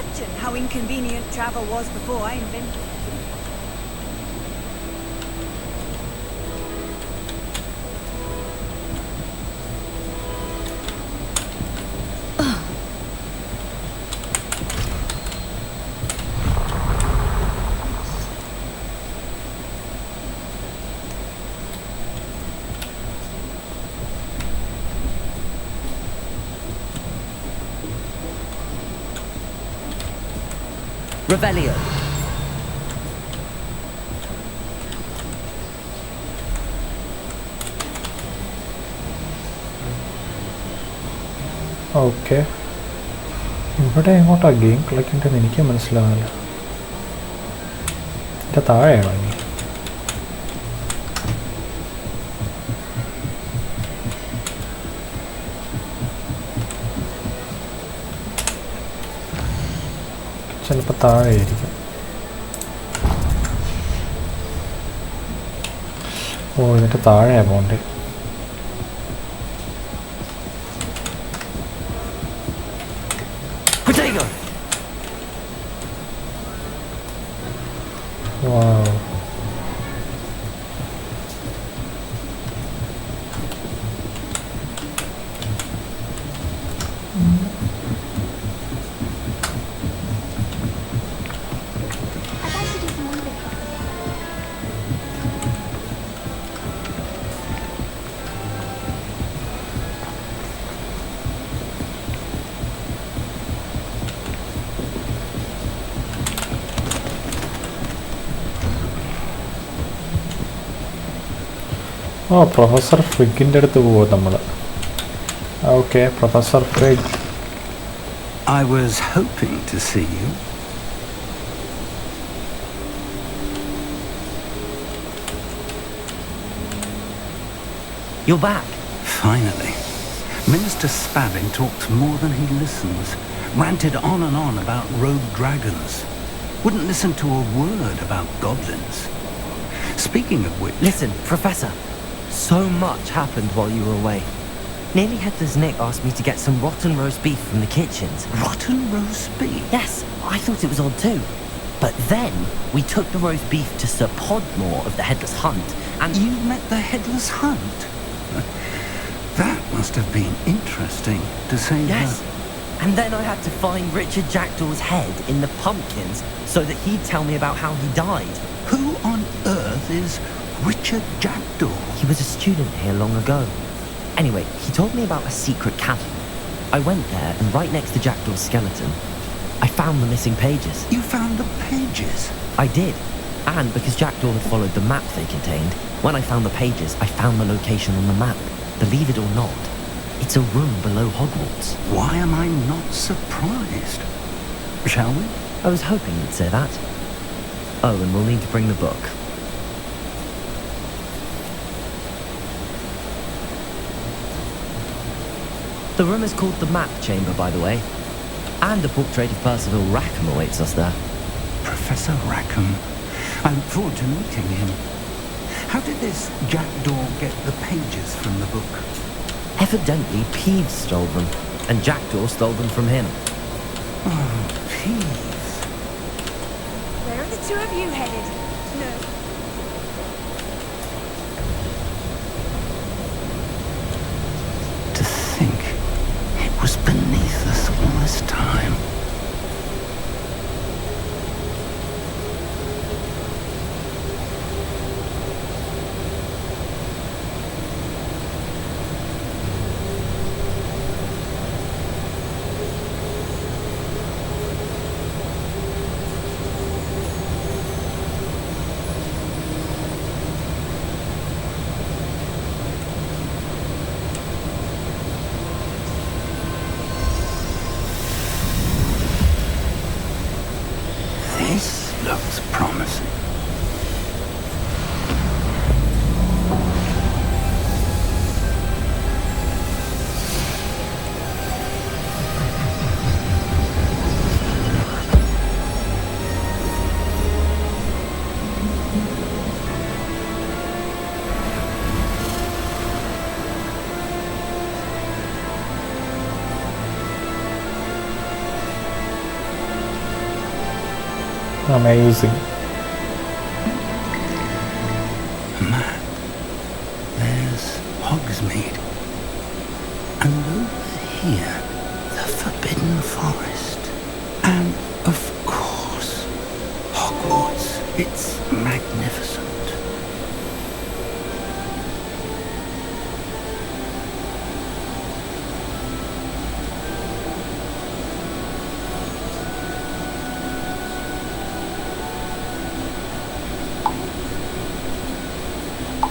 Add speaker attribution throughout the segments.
Speaker 1: imagine how inconvenient travel was before I invented it.
Speaker 2: Revelio.
Speaker 3: Okay, ഇവിടെ എങ്ങോട്ടാ game കളിക്കേണ്ടതെന്ന് എനിക്ക് മനസ്സിലാവില്ല. ഇതിൻ്റെ താഴെയാണോ ഇനി? ചിലപ്പോൾ താഴെയായിരിക്കും. ഓ, ഇതിൻ്റെ താഴെയാണ് പോകണ്ടേ. Wow. ഓ, പ്രൊഫസർ ഫ്രിഗിൻ്റെ അടുത്ത് പോകും നമ്മൾ. Okay, professor Frig.
Speaker 4: I was hoping to see you.
Speaker 2: You're back.
Speaker 4: Finally. Minister Spavin talks more than he listens. Ranted on and on about rogue dragons. Wouldn't listen to a word about goblins. Speaking of which...
Speaker 2: Listen, Professor. So much happened while you were away. Nearly Headless Nick asked me to get some rotten roast beef from the kitchens.
Speaker 4: Rotten roast beef?
Speaker 2: Yes, I thought it was odd too. But then we took the roast beef to Sir Podmore of the Headless Hunt, and...
Speaker 4: You met the Headless Hunt? That must have been interesting, to say that.
Speaker 2: Yes. And then I had to find Richard Jackdaw's head in the pumpkins so that he'd tell me about how he died.
Speaker 4: Who on earth is Richard Jackdaw?
Speaker 2: He was a student here long ago. Anyway, he told me about a secret cavern. I went there, and right next to Jackdaw's skeleton, I found the missing pages.
Speaker 4: You found the pages?
Speaker 2: I did. And because Jackdaw had followed the map they contained, when I found the pages, I found the location on the map. Believe it or not, it's a room below Hogwarts.
Speaker 4: Why am I not surprised? Shall we?
Speaker 2: I was hoping you'd say that. Oh, and we'll need to bring the book. The room is called the Map Chamber, by the way. And a portrait of Percival Rackham awaits us there.
Speaker 4: Professor Rackham. I look forward to meeting him. How did this Jackdaw get the pages from the book?
Speaker 2: Evidently, Peeves stole them, and Jackdaw stole them from him.
Speaker 4: Oh, Peeves.
Speaker 1: Where are the two of you headed? No.
Speaker 4: To think it was beneath us all this time. This looks promising.
Speaker 3: Amazing.
Speaker 4: Man, there's Hogsmeade. And over here, the Forbidden Forest. And, of course, Hogwarts. It's magnificent.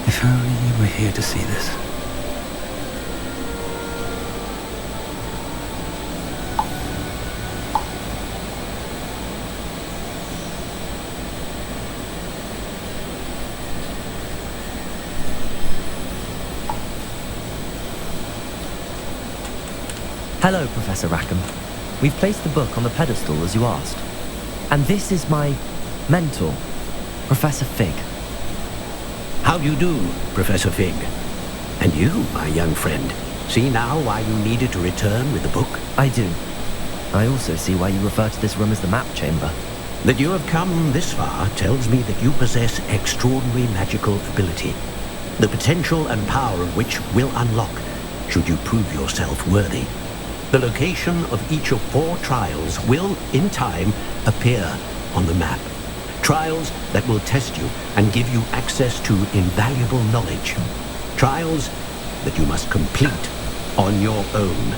Speaker 4: If only you were here to see this.
Speaker 2: Hello, Professor Rackham. We've placed the book on the pedestal as you asked. And this is my mentor, Professor Fig.
Speaker 5: How do you do, Professor Fig? And you, my young friend, see now why you needed to return with the book?
Speaker 2: I do. I also see why you refer to this room as the map chamber.
Speaker 5: That you have come this far tells me that you possess extraordinary magical ability, the potential and power of which will unlock should you prove yourself worthy. The location of each of 4 trials will, in time, appear on the map. Trials that will test you and give you access to invaluable knowledge. Trials that you must complete on your own.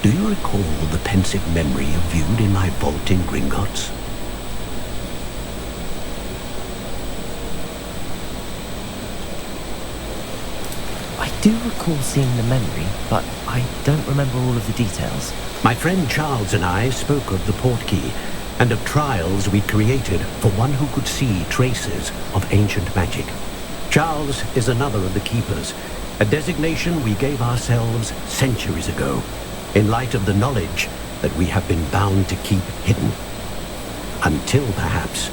Speaker 5: Do you recall the pensive memory you viewed in my vault in Gringotts?
Speaker 2: I do recall seeing the memory, but I don't remember all of the details.
Speaker 5: My friend Charles and I spoke of the Portkey and of trials we created for one who could see traces of ancient magic. Charles is another of the keepers, a designation we gave ourselves centuries ago, in light of the knowledge that we have been bound to keep hidden. Until perhaps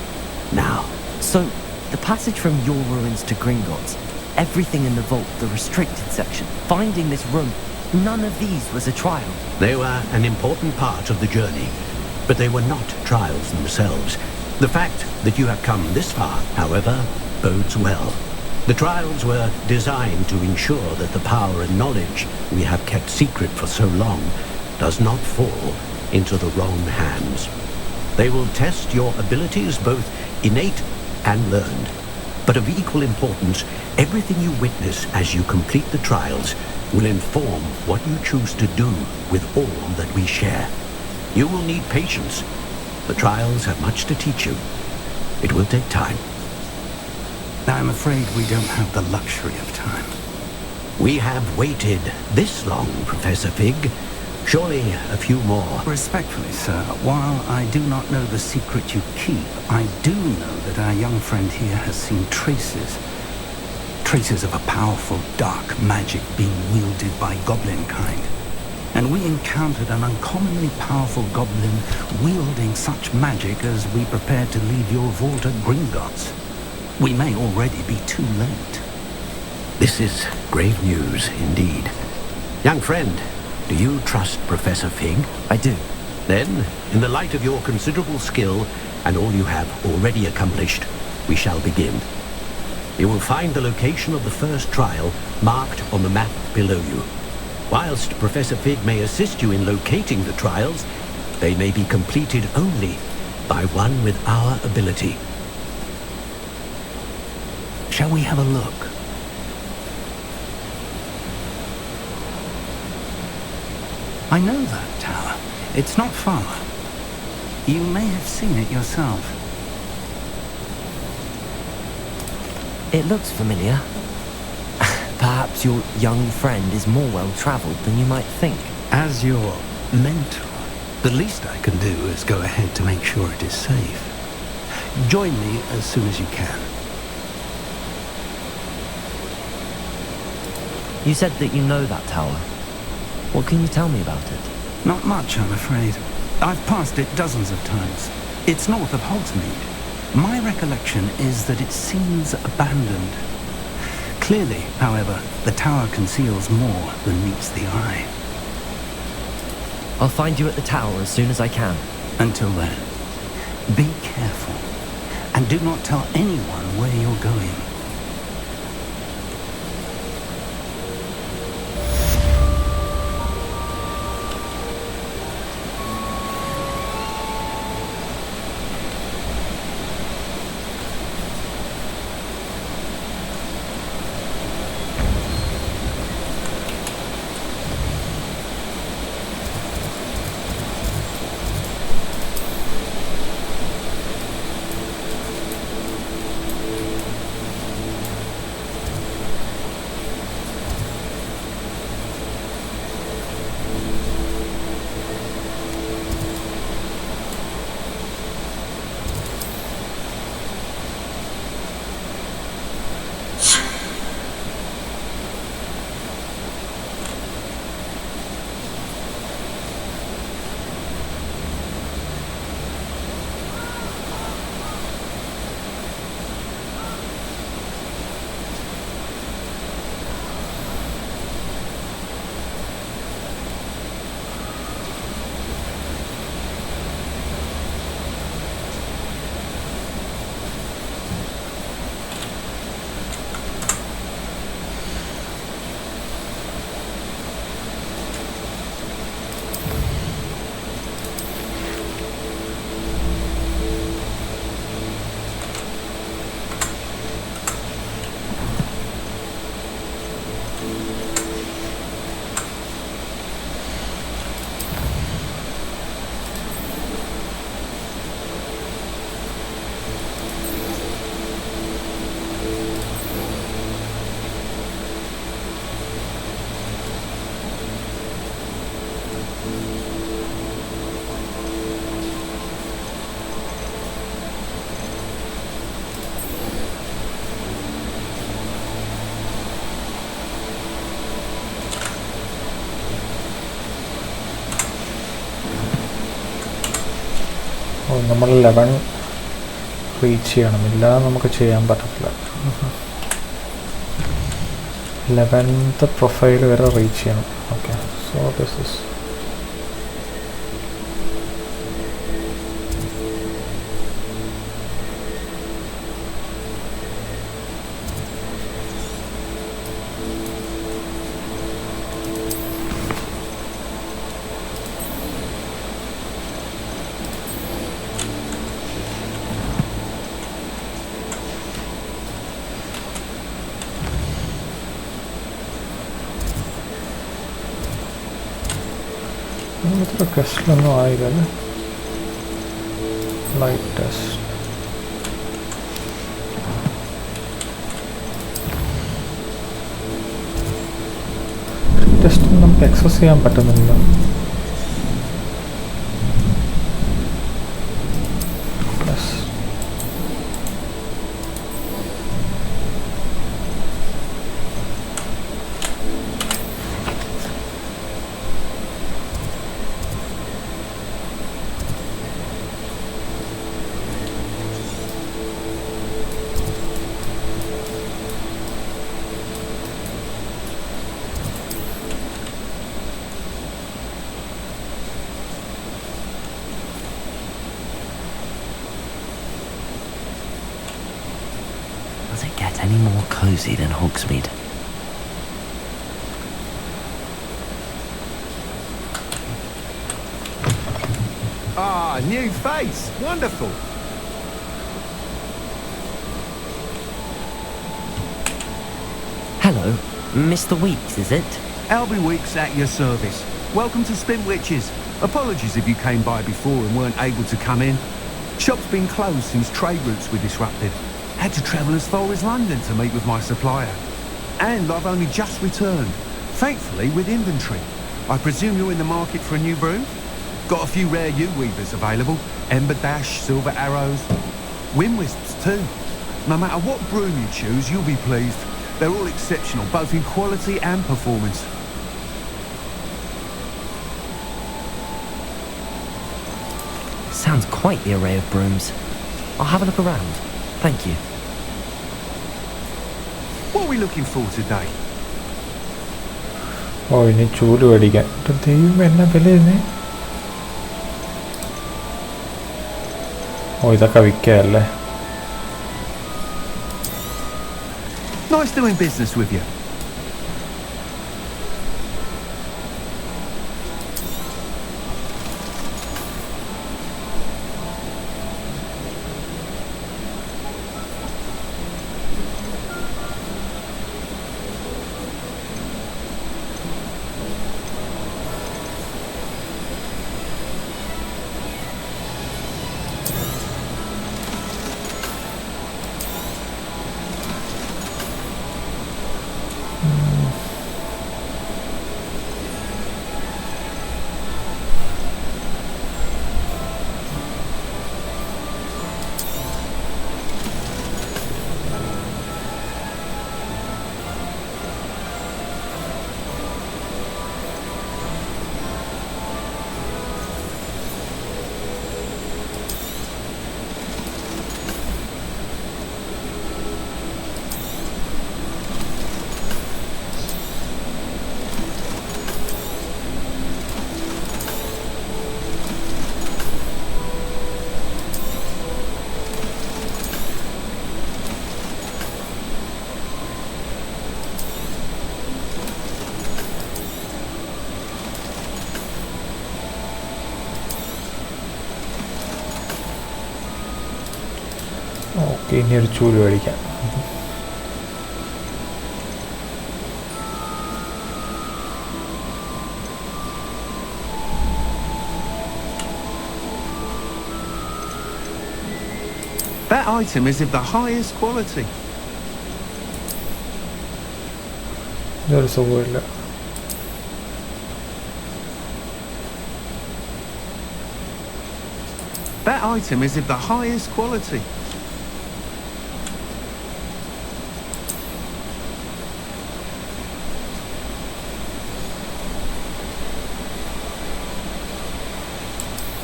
Speaker 5: now.
Speaker 2: So, the passage from your ruins to Gringotts, everything in the vault, the restricted section, finding this room, none of these was a trial.
Speaker 5: They were an important part of the journey, but they were not trials themselves. The fact that you have come this far, however, bodes well. The trials were designed to ensure that the power and knowledge we have kept secret for so long does not fall into the wrong hands. They will test your abilities, both innate and learned. But of equal importance, everything you witness as you complete the trials will inform what you choose to do with all that we share. You will need patience. The trials have much to teach you. It will take time.
Speaker 4: I'm afraid we don't have the luxury of time.
Speaker 5: We have waited this long, Professor Fig. Surely a few more.
Speaker 4: Respectfully, sir, while I do not know the secret you keep, I do know that our young friend here has seen traces of a powerful dark magic being wielded by goblin kind. And we encountered an uncommonly powerful goblin wielding such magic as we prepared to leave your vault at Gringotts. We may already be too late.
Speaker 5: This is grave news indeed. Young friend, do you trust Professor Fig?
Speaker 2: I do.
Speaker 5: Then, in the light of your considerable skill and all you have already accomplished, we shall begin. You will find the location of the first trial marked on the map below you. Whilst Professor Fig may assist you in locating the trials, they may be completed only by one with our ability. Shall we have a look?
Speaker 4: I know that tower. It's not far. You may have seen it yourself.
Speaker 2: It looks familiar. Perhaps your young friend is more well-traveled than you might think.
Speaker 4: As your mentor, the least I can do is go ahead to make sure it is safe. Join me as soon as you can.
Speaker 2: You said that you know that tower. What can you tell me about it?
Speaker 4: Not much, I'm afraid. I've passed it dozens of times. It's north of Hogsmeade. My recollection is that it seems abandoned. Clearly, however, the tower conceals more than meets the eye.
Speaker 2: I'll find you at the tower as soon as I can.
Speaker 4: Until then, be careful. And do not tell anyone where you're going.
Speaker 3: നമ്മൾ 11 reach ചെയ്യണം, ഇല്ലാതെ നമുക്ക് ചെയ്യാൻ പറ്റത്തില്ല. 11th profile വരെ reach ചെയ്യണം. Okay, so this is ഇത്ര ടെസ്റ്റിലൊന്നും ആയില്ലല്ലേ. Light test, test നമുക്ക് ആക്സസ് ചെയ്യാൻ പറ്റുന്നില്ല.
Speaker 2: Does it get any more cozy than Hogsmeade?
Speaker 6: Ah, new face! Wonderful!
Speaker 2: Hello, Mr. Weeks, is it?
Speaker 6: Albie Weeks at your service. Welcome to Spin Witches. Apologies if you came by before and weren't able to come in. Shop's been closed since trade routes were disrupted. Had to travel as far as London to meet with my supplier. And I've only just returned, thankfully with inventory. I presume you're in the market for a new broom? Got a few rare U-weavers available. Ember Dash, Silver Arrows, Wind Wisps too. No matter what broom you choose, you'll be pleased. They're all exceptional, both in quality and performance.
Speaker 2: Sounds quite the array of brooms. I'll have a look around. Thank you.
Speaker 6: What are we looking for today?
Speaker 3: ഓ, ഇനി ചൂല് മേടിക്കാൻ. ദൈവം എന്നാ വില ഇതിന്? ഓ, ഇതൊക്കെ വിൽക്കാല്ലേ.
Speaker 6: Nice doing business with you.
Speaker 3: Okay, ഇനി ഒരു ചൂല് മേടിക്കാം.
Speaker 6: That item is of the highest quality.
Speaker 3: ഇതൊരു സുഖമില്ല.
Speaker 6: That item is of the highest quality.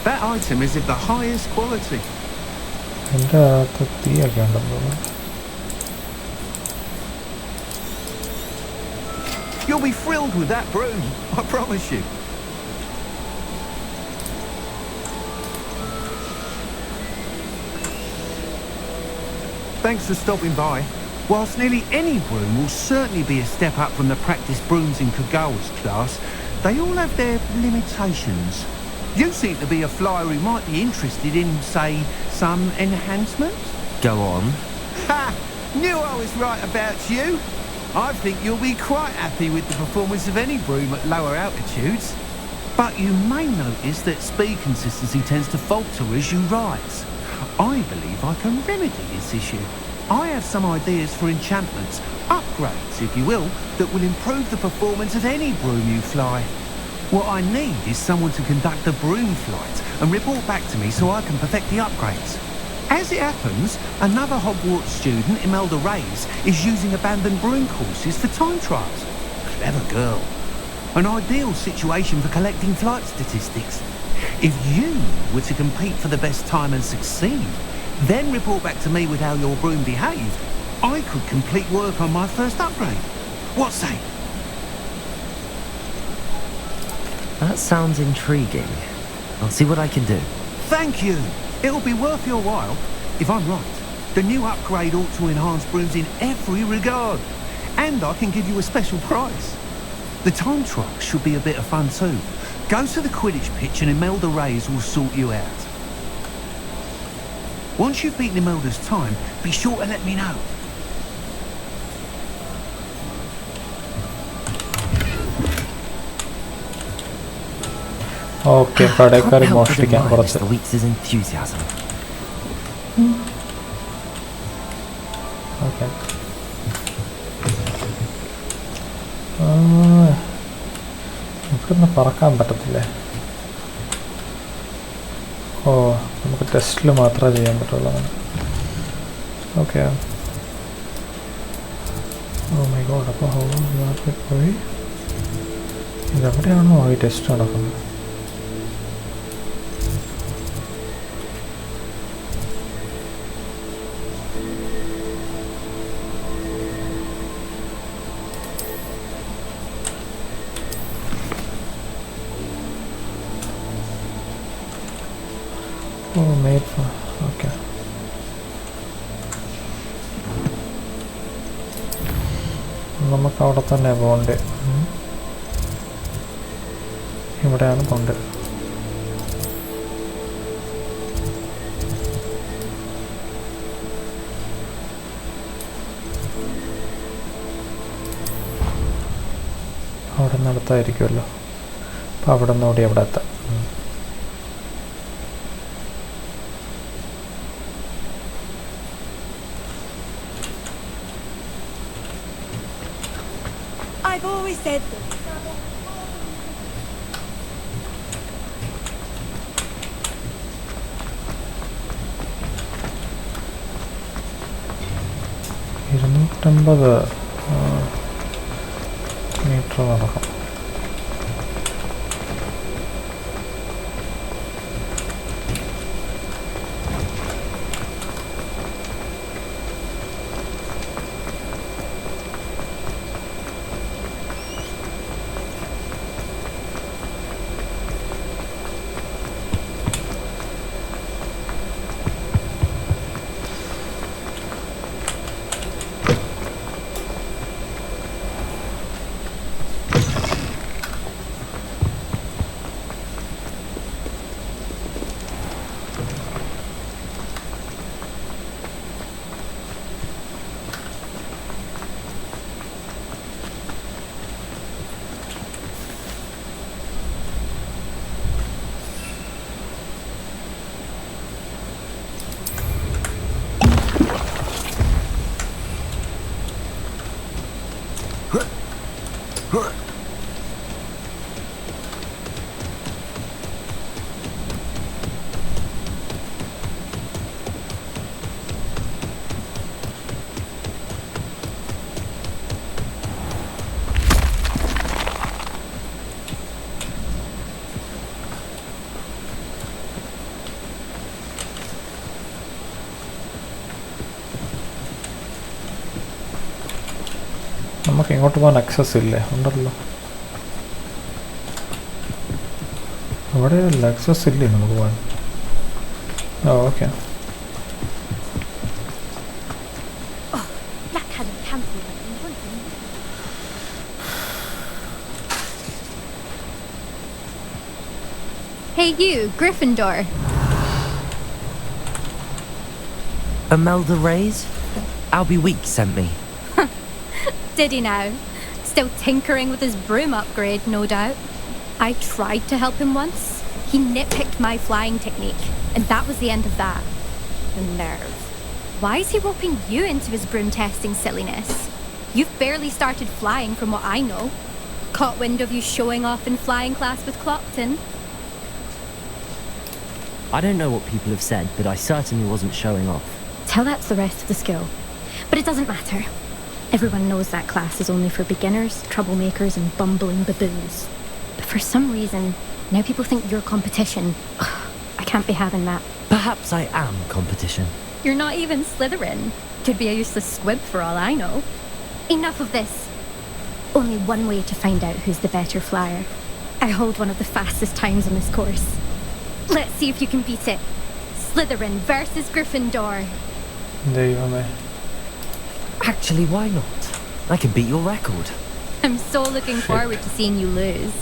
Speaker 6: That item is of the highest quality.
Speaker 3: എൻ്റെ അകത്ത് തീയൊക്കെ ഉണ്ടെന്ന് തോന്നുന്നു.
Speaker 6: You'll be thrilled with that broom, I promise you. Thanks for stopping by. Whilst nearly any broom will certainly be a step up from the practice brooms in Kagawa's class, they all have their limitations. You seem to be a flyer who might be interested in, say, some enhancements?
Speaker 2: Go on.
Speaker 6: Ha! Knew I was right about you. I think you'll be quite happy with the performance of any broom at lower altitudes. But you may notice that speed consistency tends to falter as you rise. I believe I can remedy this issue. I have some ideas for enchantments, upgrades if you will, that will improve the performance of any broom you fly. What I need is someone to conduct the broom flight and report back to me so I can perfect the upgrades. As it happens, another Hogwarts student, Imelda Reyes, is using abandoned broom courses for time trials. Clever girl. An ideal situation for collecting flight statistics. If you were to compete for the best time and succeed, then report back to me with how your broom behaved, I could complete work on my first upgrade. What say?
Speaker 2: That sounds intriguing. I'll see what I can do.
Speaker 6: Thank you. It'll be worth your while. If I'm right, the new upgrade ought to enhance brooms in every regard. And I can give you a special prize. The time trial should be a bit of fun too. Go to the Quidditch pitch and Imelda Reyes will sort you out. Once you've beaten Imelda's time, be sure to let me know.
Speaker 3: Okay, കടക്കാർ മോഷ്ടിക്കാൻ കുറച്ച്.
Speaker 2: The week's enthusiasm.
Speaker 3: Okay, ഇവിടുന്ന് പറക്കാൻ പറ്റത്തില്ലേ? ഓ, നമുക്ക് ടെസ്റ്റിൽ മാത്രമേ ചെയ്യാൻ പറ്റുള്ളൂ. Okay, oh my god. അപ്പോൾ ഹോഗവാർട്സിൽ പോയി ഇതെവിടെയാണോ ഈ ടെസ്റ്റ് നടക്കുന്നത്? Oh, made for, okay. നമുക്ക് അവിടെ തന്നെ പോകണ്ടേ? ഇവിടെയാണ് പോകേണ്ടത്. അവിടെ നിന്ന് അടുത്തായിരിക്കുമല്ലോ. അപ്പോൾ അവിടെ നിന്ന് ഓടി അവിടെ എത്താം.
Speaker 1: I've always said that.
Speaker 3: $250 metre നടക്കും. നമുക്ക് ഇങ്ങോട്ട് പോകാൻ ആക്സസ് ഇല്ലേ? ഉണ്ടല്ലോ. അവിടെ ആക്സസ് ഇല്ലേ നമുക്ക് പോകാൻ? Okay.
Speaker 7: Hey you, Gryffindor.
Speaker 2: Imelda Reyes? Albie Weeks sent me.
Speaker 7: Did he now? Still tinkering with his broom upgrade, no doubt. I tried to help him once. He nitpicked my flying technique, and that was the end of that. The nerve. Why is he roping you into his broom testing silliness? You've barely started flying from what I know. Caught wind of you showing off in flying class with Clopton?
Speaker 2: I don't know what people have said, but I certainly wasn't showing off.
Speaker 7: Tell that to the rest of the school. But it doesn't matter. Everyone knows that class is only for beginners, troublemakers, and bumbling baboons. But for some reason, now people think you're competition. Ugh, I can't be having that.
Speaker 2: Perhaps I am competition.
Speaker 7: You're not even Slytherin. Could be a useless squib for all I know. Enough of this. Only one way to find out who's the better flyer. I hold one of the fastest times on this course. Let's see if you can beat it. Slytherin versus Gryffindor.
Speaker 3: ദൈവമേ.
Speaker 2: Actually, why not? I can beat your record.
Speaker 7: I'm so looking forward to seeing you lose.